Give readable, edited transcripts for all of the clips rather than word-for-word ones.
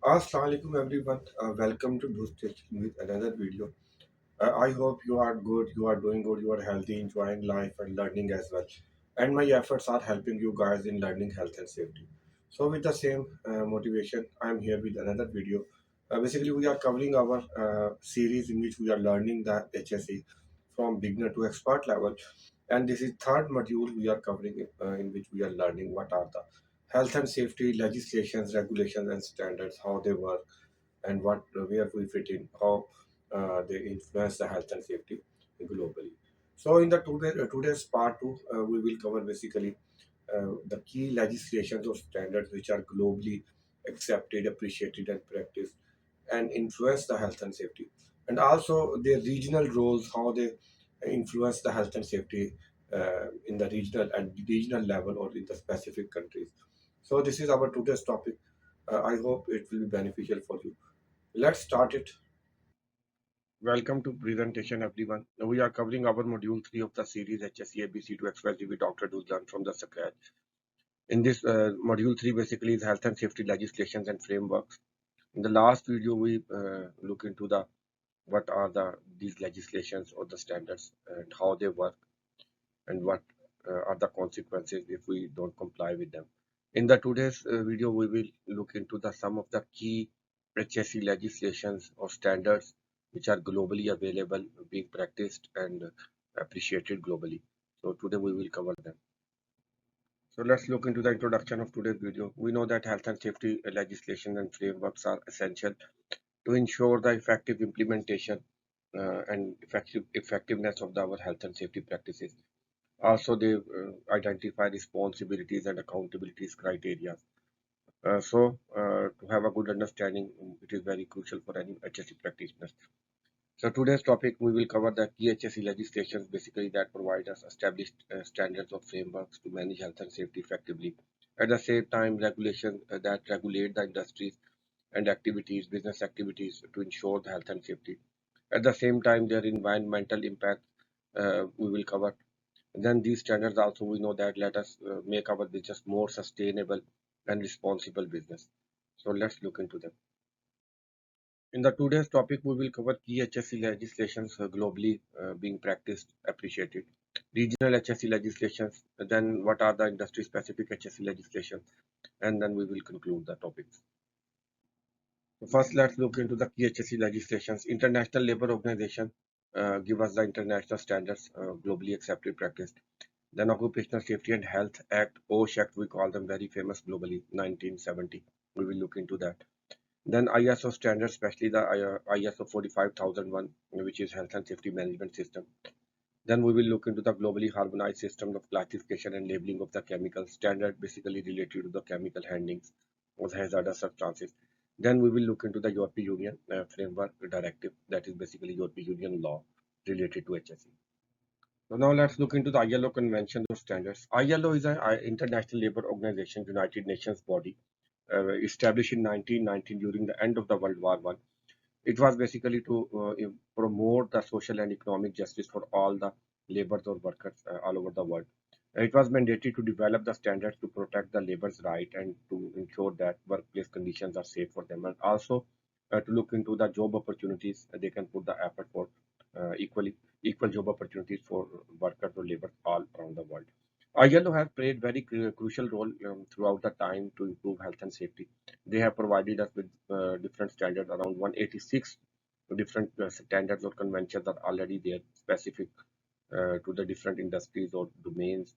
Assalamualaikum everyone. Welcome to Do Station with another video. I hope you are good, you are doing good, you are healthy, enjoying life and learning as well. And my efforts are helping you guys in learning health and safety. So with the same motivation, I am here with another video. Basically, we are covering our series in which we are learning the HSE from beginner to expert level. And this is third module we are covering in which we are learning what are the health and safety legislations, regulations and standards, how they work and what where we fit in, how they influence the health and safety globally. So in the today's part two, we will cover basically the key legislations or standards which are globally accepted, appreciated, and practiced, and influence the health and safety, and also their regional roles, how they influence the health and safety in the regional level or in the specific countries. So this is our today's topic. I hope it will be beneficial for you. Let's start it. Welcome to presentation, everyone. Now we are covering our module 3 of the series HSE ABC to XYZ with Dr. Do Learn from the scratch. In this module 3 basically is health and safety legislations and frameworks. In the last video, we look into the what are these legislations or the standards and how they work and what are the consequences if we don't comply with them. In the today's video, we will look into the some of the key HSE legislations or standards which are globally available, being practiced and appreciated globally. So today we will cover them. So let's look into the introduction of today's video. We know that health and safety legislation and frameworks are essential to ensure the effective implementation and effectiveness of our health and safety practices. Also, they identify responsibilities and accountabilities criteria. To have a good understanding, it is very crucial for any HSE practitioners. So today's topic, we will cover the key HSE legislations, basically that provide us established standards or frameworks to manage health and safety effectively. At the same time, regulations that regulate the industries and activities, business activities to ensure the health and safety. At the same time, their environmental impact we will cover. Then these standards also we know that let us make our business more sustainable and responsible business. So let's look into them. In the today's topic, we will cover key HSE legislations globally being practiced, appreciated, regional HSE legislations, then what are the industry-specific HSE legislations, and then we will conclude the topics. So first, let's look into the key HSE legislations. International Labour Organization give us the international standards, globally accepted practice. Then Occupational Safety and Health Act, OSH Act, we call them very famous globally, 1970. We will look into that. Then ISO standards, especially the ISO 45001, which is Health and Safety Management System. Then we will look into the globally harmonized system of classification and labeling of the chemical standard, basically related to the chemical handlings of hazardous substances. Then we will look into the European Union framework directive, that is basically European Union law related to HSE. So now let's look into the ILO Convention of Standards. ILO is an International Labour Organization, United Nations body, established in 1919 during the end of the World War I. It was basically to promote the social and economic justice for all the laborers or workers all over the world. It was mandated to develop the standards to protect the labor's right and to ensure that workplace conditions are safe for them, and also to look into the job opportunities. They can put the effort for equal job opportunities for workers or laborers all around the world. ILO has played very crucial role throughout the time to improve health and safety. They have provided us with different standards, around 186 different standards or conventions are already there, specific to the different industries or domains.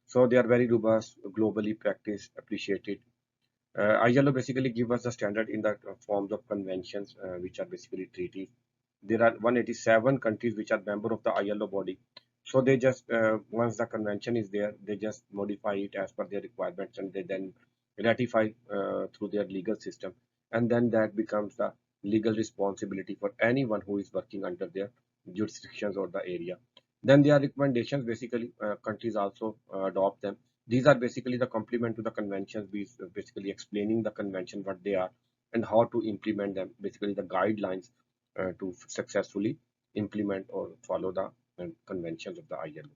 So they are very robust, globally practiced, appreciated. ILO basically give us the standard in the forms of conventions, which are basically treaties. There are 187 countries which are member of the ILO body. So they just once the convention is there, they just modify it as per their requirements, and they then ratify through their legal system, and then that becomes the legal responsibility for anyone who is working under their jurisdictions or the area. Then there are recommendations. Basically, countries also adopt them. These are basically the complement to the conventions, basically explaining the convention what they are and how to implement them. Basically, the guidelines to successfully implement or follow the conventions of the ILO.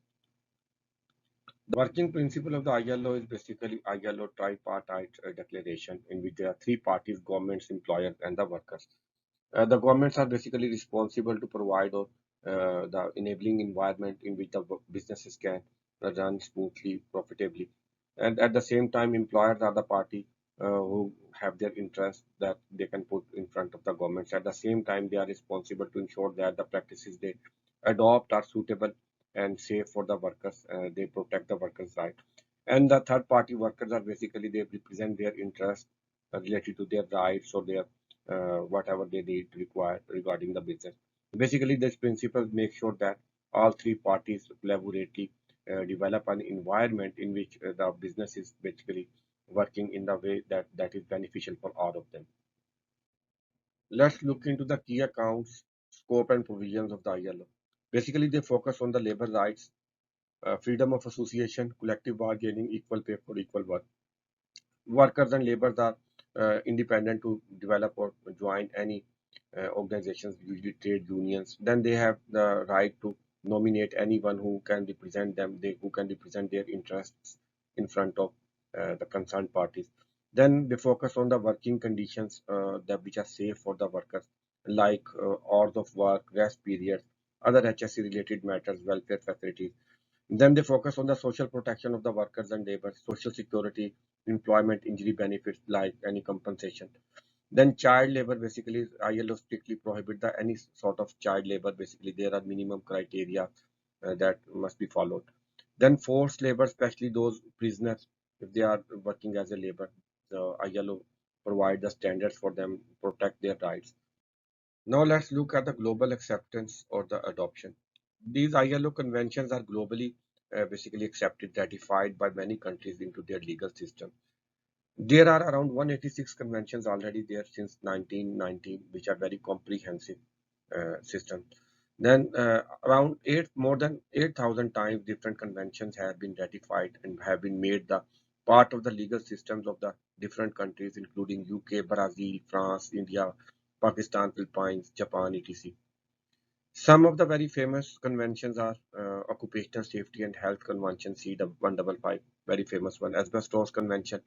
The working principle of the ILO is basically ILO tripartite declaration in which there are three parties: governments, employers, and the workers. The governments are basically responsible to provide the enabling environment in which the businesses can run smoothly, profitably. And at the same time, employers are the party who have their interests that they can put in front of the governments. At the same time, they are responsible to ensure that the practices they adopt are suitable and safe for the workers. They protect the workers' right. And the third party workers are basically they represent their interests related to their rights or their whatever they need require regarding the business. Basically, this principle makes sure that all three parties collaboratively develop an environment in which the business is basically working in the way that is beneficial for all of them. Let's look into the key accounts, scope, and provisions of the ILO. Basically, they focus on the labor rights, freedom of association, collective bargaining, equal pay for equal work. Workers and laborers are independent to develop or join any organizations, usually trade unions. Then they have the right to nominate anyone who can represent them, who can represent their interests in front of the concerned parties. Then they focus on the working conditions that which are safe for the workers, like hours of work, rest periods, other HSE related matters, welfare facilities. Then they focus on the social protection of the workers and laborers, social security, employment, injury benefits like any compensation. Then child labor, basically ILO strictly prohibit the any sort of child labor. Basically, there are minimum criteria that must be followed. Then forced labor, especially those prisoners, if they are working as a labor, the ILO provide the standards for them, protect their rights. Now let's look at the global acceptance or the adoption. These ILO conventions are globally basically accepted, ratified by many countries into their legal system. There are around 186 conventions already there since 1919, which are very comprehensive system. Then around more than 8,000 times different conventions have been ratified and have been made the part of the legal systems of the different countries, including UK, Brazil, France, India, Pakistan, Philippines, Japan, etc. Some of the very famous conventions are Occupational Safety and Health Convention C155, very famous one, Asbestos Convention,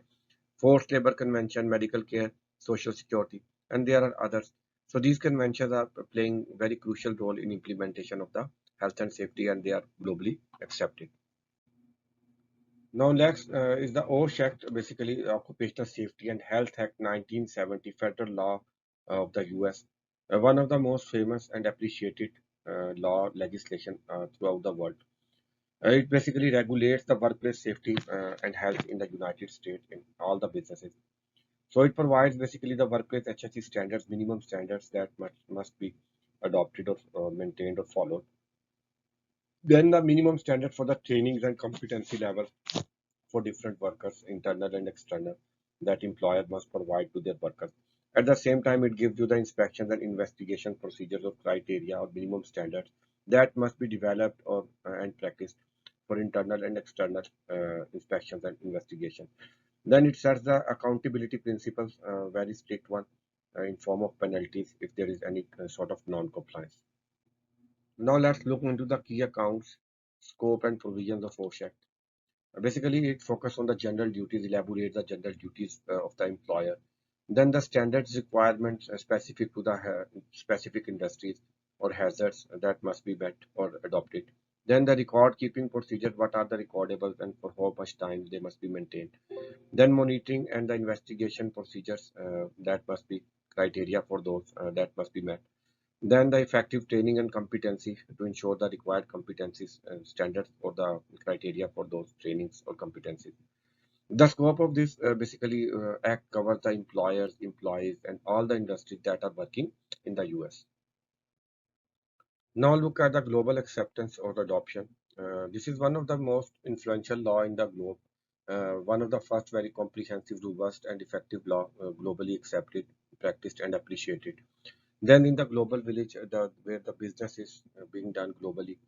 Forced Labor Convention, Medical Care, Social Security, and there are others. So these conventions are playing very crucial role in implementation of the health and safety, and they are globally accepted. Now next is the OSH Act, basically Occupational Safety and Health Act 1970, federal law of the US. One of the most famous and appreciated law legislation throughout the world. It basically regulates the workplace safety and health in the United States in all the businesses. So it provides basically the workplace HSE standards, minimum standards that must be adopted or maintained or followed. Then the minimum standard for the trainings and competency level for different workers, internal and external, that employer must provide to their workers. At the same time, it gives you the inspections and investigation procedures or criteria or minimum standards that must be developed or and practiced for internal and external inspections and investigation. Then it sets the accountability principles, very strict one, in form of penalties if there is any sort of non-compliance. Now let's look into the key accounts, scope and provisions of OSHA. Basically, it focuses on the general duties, elaborate the general duties of the employer. Then the standards requirements specific to the specific industries or hazards that must be met or adopted. Then the record keeping procedure, what are the recordables and for how much time they must be maintained. Then monitoring and the investigation procedures that must be criteria for those that must be met. Then the effective training and competency to ensure the required competencies and standards for the criteria for those trainings or competencies. The scope of this basically act covers the employers, employees, and all the industries that are working in the US. Now look at the global acceptance or adoption. This is one of the most influential law in the globe. One of the first very comprehensive, robust, and effective law globally accepted, practiced, and appreciated. Then in the global village, where the business is being done globally.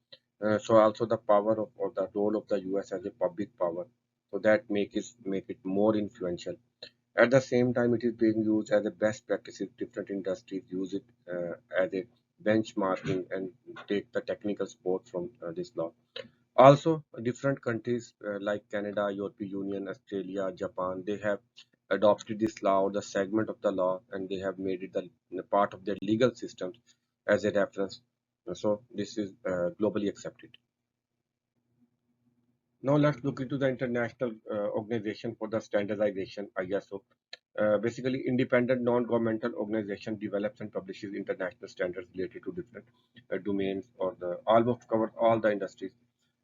So also the power of or the role of the US as a public power, so that make it more influential. At the same time, it is being used as a best practices. Different industries use it as a benchmarking and take the technical support from this law. Also, different countries like Canada, European Union, Australia, Japan, they have adopted this law or the segment of the law, and they have made it the part of their legal systems as a reference. So this is globally accepted. Now let's look into the International Organization for the Standardization, ISO. Basically, independent non-governmental organization develops and publishes international standards related to different domains or the almost cover all the industries.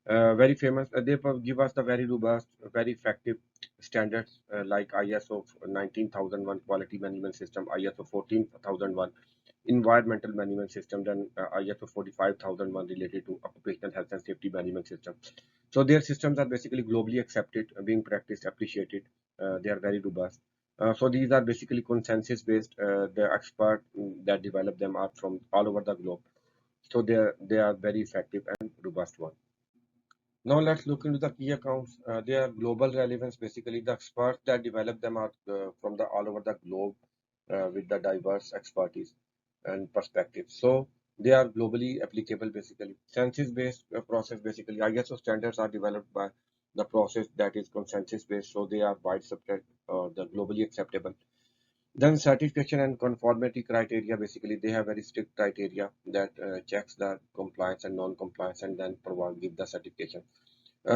Very famous. They give us the very robust, very effective standards like ISO 19001 quality management system, ISO 14001 environmental management system, then ISO 45001 related to occupational health and safety management system. So their systems are basically globally accepted, being practiced, appreciated. They are very robust. So these are basically consensus based. The expert that develop them are from all over the globe. So they are very effective and robust one. Now let's look into the key accounts. Their global relevance, basically the experts that develop them are from the all over the globe with the diverse expertise and perspective. So they are globally applicable basically. Census-based process basically. ISO standards are developed by the process that is consensus-based, so they are widespread, the globally acceptable. Then certification and conformity criteria, basically they have very strict criteria that checks the compliance and non-compliance and then provide give the certification.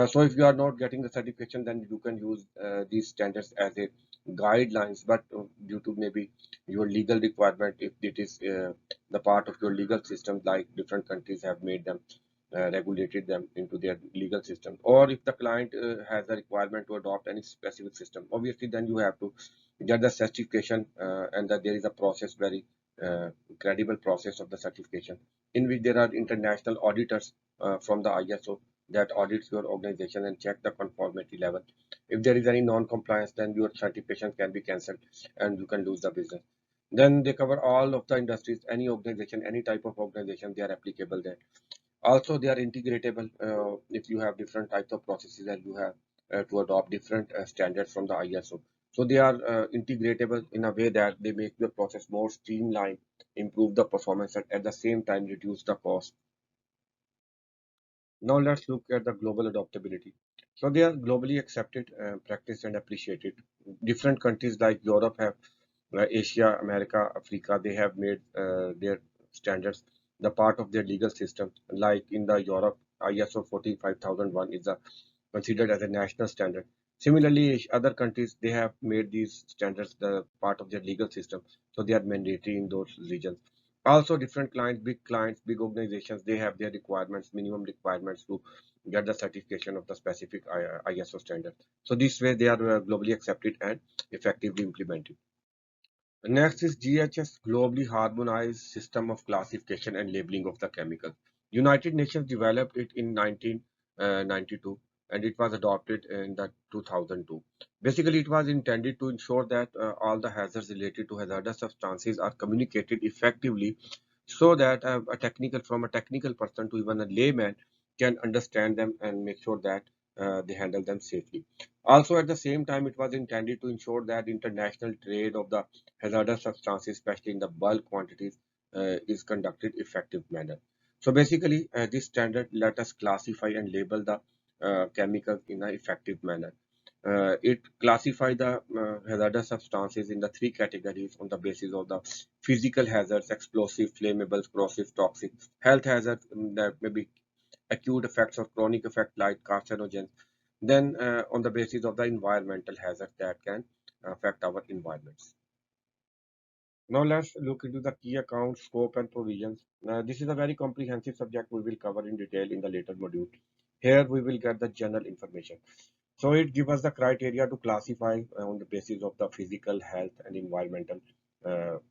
So if you are not getting the certification, then you can use these standards as a guidelines. But due to maybe your legal requirement, if it is the part of your legal system, like different countries have made them, regulated them into their legal system, or if the client has a requirement to adopt any specific system, obviously then you have to get the certification, and that there is a process, very uh, credible process of the certification, in which there are international auditors from the ISO that audits your organization and check the conformity level. If there is any non-compliance, then your certification can be cancelled and you can lose the business. Then they cover all of the industries, any organization, any type of organization, they are applicable there. Also, they are integratable if you have different types of processes and you have to adopt different standards from the ISO. So they are integratable in a way that they make the process more streamlined, improve the performance, and at the same time reduce the cost. Now let's look at the global adoptability. So they are globally accepted, practiced, and appreciated. Different countries like Europe have, Asia, America, Africa, they have made their standards the part of their legal system. Like in the Europe, ISO 45001 is considered as a national standard. Similarly, other countries, they have made these standards the part of their legal system, so they are mandatory in those regions. Also, different clients, big organizations, they have their requirements, minimum requirements to get the certification of the specific ISO standard. So this way, they are globally accepted and effectively implemented. Next is GHS, globally harmonized system of classification and labeling of the chemicals. United Nations developed it in 1992 and it was adopted in the 2002. Basically, it was intended to ensure that all the hazards related to hazardous substances are communicated effectively so that from a technical person to even a layman can understand them and make sure that they handle them safely. Also, at the same time, it was intended to ensure that international trade of the hazardous substances, especially in the bulk quantities, is conducted effective manner. So basically, this standard let us classify and label the chemicals in an effective manner. It classify the hazardous substances in the three categories on the basis of the physical hazards, explosive, flammable, corrosive, toxic, health hazards, that may be acute effects or chronic effect like carcinogens, then on the basis of the environmental hazards that can affect our environments. Now let's look into the key accounts, scope and provisions. This is a very comprehensive subject we will cover in detail in the later module. Here we will get the general information. So it gives us the criteria to classify on the basis of the physical, health and environmental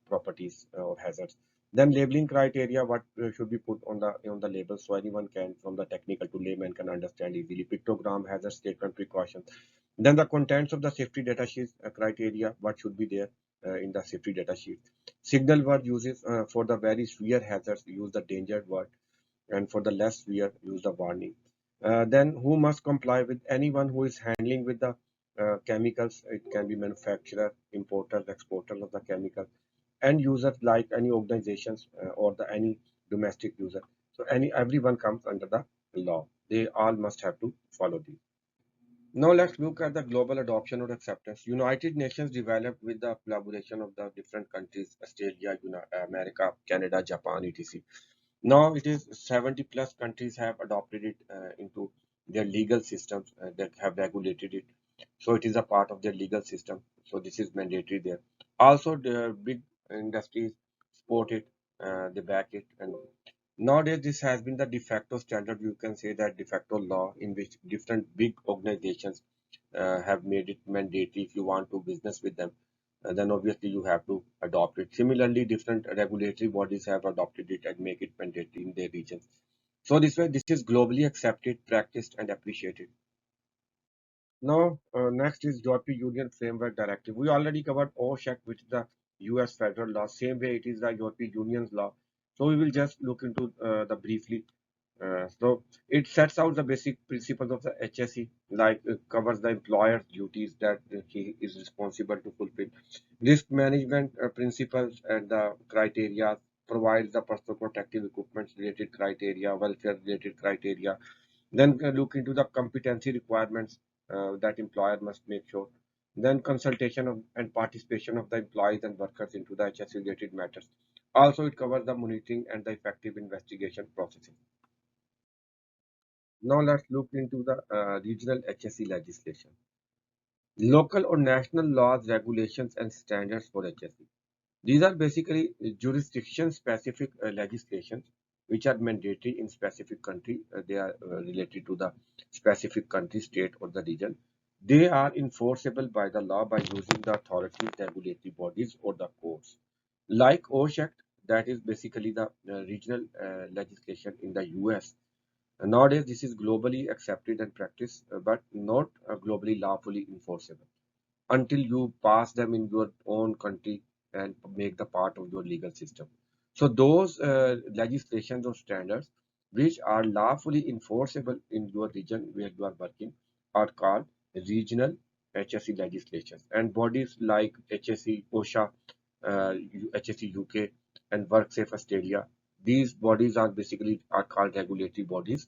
properties or hazards. Then labeling criteria, what should be put on the label so anyone can, from the technical to layman, can understand easily. Pictogram, hazard statement, precaution. Then the contents of the safety data sheet criteria, what should be there in the safety data sheet. Signal word uses for the very severe hazards, use the danger word, and for the less severe, use the warning. Then who must comply with anyone who is handling with the chemicals. It can be manufacturer, importers, exporters of the chemical, and users like any organizations or the any domestic user. So everyone comes under the law. They all must have to follow these. Now let's look at the global adoption or acceptance. United Nations developed with the collaboration of the different countries, Australia, America, Canada, Japan, etc. Now it is 70 plus countries have adopted it into their legal systems that have regulated it. So it is a part of their legal system. So this is mandatory there. Also, the big industries support it, they back it, and nowadays this has been the de facto standard. You can say that de facto law in which different big organizations have made it mandatory if you want to business with them. Then obviously you have to adopt it. Similarly, different regulatory bodies have adopted it and make it mandatory in their regions. So this way, this is globally accepted, practiced, and appreciated. Now, next is European Union Framework Directive. We already covered OSHAC, which is the US federal law. Same way, it is the European Union's law. So we will just look into the briefly. So it sets out the basic principles of the HSE, like covers the employer's duties that he is responsible to fulfill. Risk management principles and the criteria provides the personal protective equipment related criteria, welfare related criteria, then look into the competency requirements that employer must make sure. Then consultation of, and participation of the employees and workers into the HSE related matters. Also, it covers the monitoring and the effective investigation processes. Now let's look into the regional HSE legislation. Local or national laws, regulations, and standards for HSE. These are basically jurisdiction-specific legislations which are mandatory in specific country. They are related to the specific country, state, or the region. They are enforceable by the law by using the authorities, regulatory bodies, or the courts. Like OSHA, that is basically the regional legislation in the US. Nowadays, this is globally accepted and practiced, but not globally lawfully enforceable until you pass them in your own country and make the part of your legal system. So those legislations or standards which are lawfully enforceable in your region where you are working are called regional HSE legislations. And bodies like HSE, OSHA, HSE UK, and WorkSafe Australia, these bodies are basically are called regulatory bodies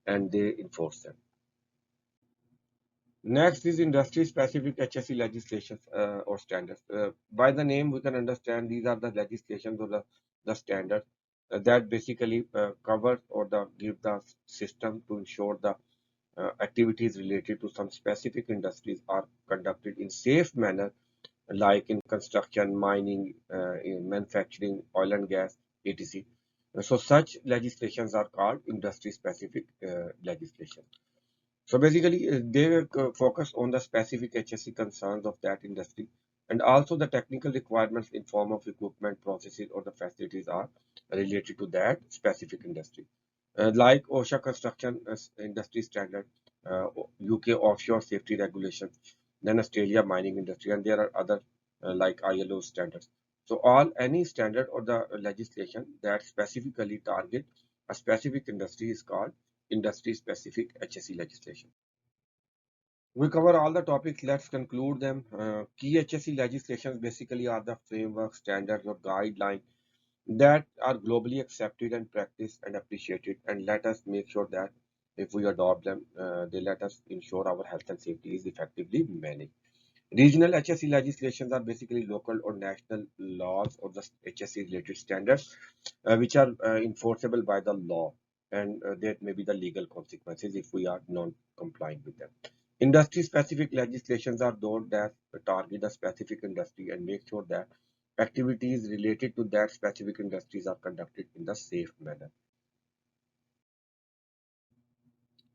and they enforce them. Next is industry-specific HSE legislation or standards. By the name, we can understand these are the legislations or the standards that basically cover or give the system to ensure the activities related to some specific industries are conducted in safe manner, like in construction, mining, in manufacturing, oil and gas, etc. So such legislations are called industry-specific legislation. So basically, they focus on the specific HSE concerns of that industry, and also the technical requirements in form of equipment, processes, or the facilities are related to that specific industry. Like OSHA construction industry standard, UK offshore safety regulations, then Australia mining industry, and there are other like ILO standards. So all any standard or the legislation that specifically target a specific industry is called industry specific HSE legislation. We cover all the topics. Let's conclude them. Key HSE legislations basically are the framework, standards, or guidelines that are globally accepted and practiced and appreciated. And let us make sure that if we adopt them, they let us ensure our health and safety is effectively managed. Regional HSE legislations are basically local or national laws or the HSE related standards which are enforceable by the law, and there may be the legal consequences if we are non-compliant with them. Industry specific legislations are those that target a specific industry and make sure that activities related to that specific industries are conducted in the safe manner.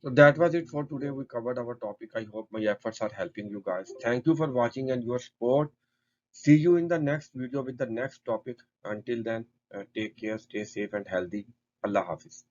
So that was it for today. We covered our topic. I hope my efforts are helping you guys. Thank you for watching and your support. See you in the next video with the next topic. Until then, take care, stay safe and healthy. Allah Hafiz.